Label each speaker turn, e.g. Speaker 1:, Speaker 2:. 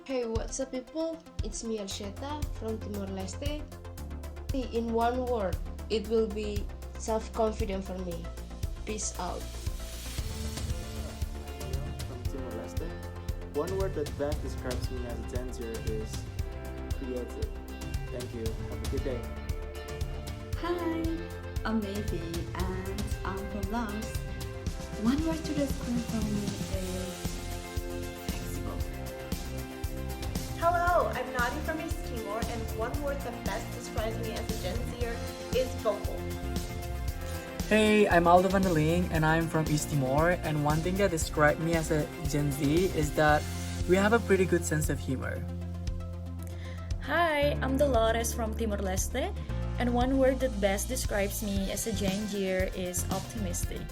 Speaker 1: Hey, what's up people? It's me Arsheta from Timor-Leste. In one word, it will be self-confident for me. Peace out.
Speaker 2: From Timor-Leste. One word that best describes me as a Gen-Zer is creative. Thank you. Have a good day.
Speaker 3: Hi, I'm Navy and I'm from Laos. One word to describe for me is flexible.
Speaker 4: Hello, I'm Nadi from East Timor, and one word that best describes me as a Gen-Zer is vocal.
Speaker 5: Hey, I'm Aldo van der Ling and I'm from East Timor, and one thing that describes me as a Gen Z is that we have a pretty good sense of humor.
Speaker 6: Hi, I'm Dolores from Timor-Leste, and one word that best describes me as a Gen-Zer is optimistic.